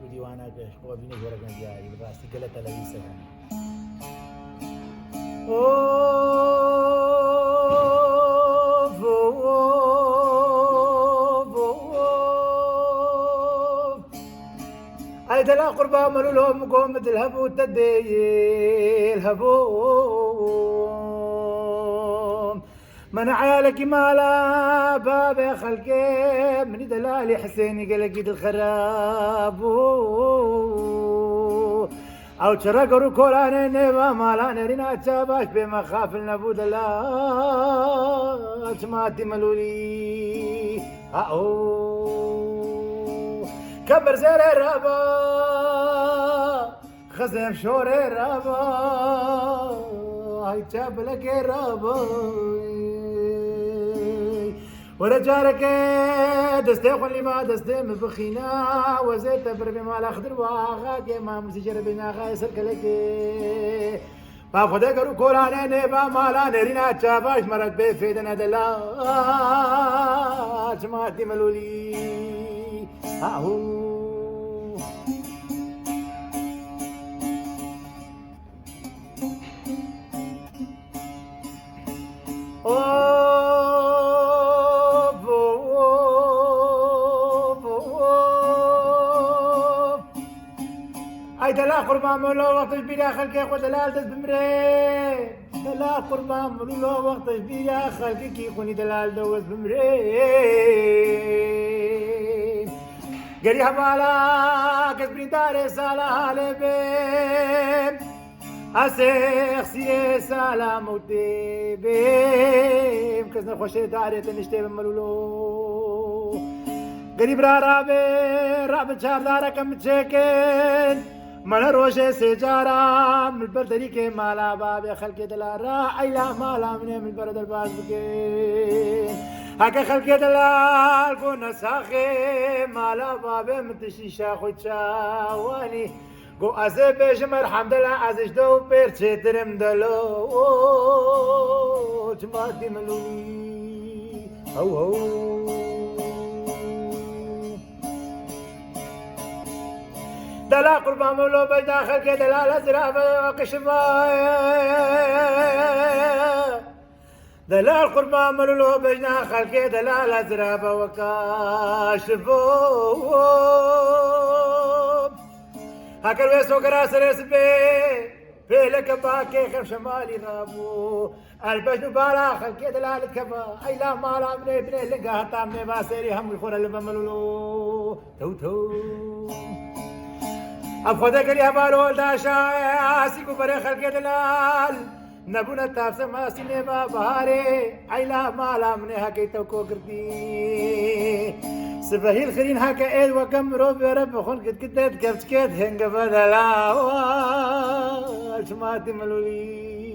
تو دیوانه که خواه بینه جورگن دیاری باستی گلت لویسه أي دلا قربا ملولهم قوم الهبو تدي الهبو من عيالك مالا باب خلقي من دلالي حسيني قلقيد الخراب أو ترقروا كولاني نيبا مالا نرينا تشاباش بما خاف النبو دلا تماتي ملولي كبر زير الربا خزم شور الربا هاي تابلك الربا ورجالك دستي خلي ما دستي مبخينا وزيت بربي مال اخضر واغاك ما مسجر بنا غايسر كلك ما خدا کرو کولانه نبا مالا نرینا چاباش مرد به فیدنا دلا جماعتی ملولی آهو أي دلا قربان مولو وقت البيرا خلقي خو دلال دست بمري دلا قربان مولو وقت البيرا خلقي كي خوني دلال دوز بمري قري حوالا كسبرين داري سالا لبيم أسيخ سيه سالا موتي بيم كسنا خوشي داري تنشتي بمولو قريب رابي چار دارا كم تشيكن من روشه سجارة من البردري كي مالا باب خلق دلارا عيلا مالا من البرد الباز بكين هكا خلق دلال كون ساخي مالا باب من تشيشا خوش شاواني قو أزي بيجمر حمد الله أزيش دو بيرچه درم دلو جمادي ملولي دلا قربان مولو بجنا خلق دلال زرافة وكشفاء دلال قربان مولو بجنا خلق دلال زرافة وكشفاء هكر ويسو كراس رسبي فيلك باكي خم شمالي غابو البجن بالا خلق دلال كفا اي لا مالا مني بني لقاها طامني باسيري هم يخور اللي بملولو تو अब खुदा करी हमारो दाशा आसी को बरे खलके दलाल नबुना ताप से मासीने बा बहारे आइला माला हमने हके तो को करती سبهيل خرين هكا ايد وكم روب يا رب خون كد كدت كبت كد هنگ بدلا شماتي ملولي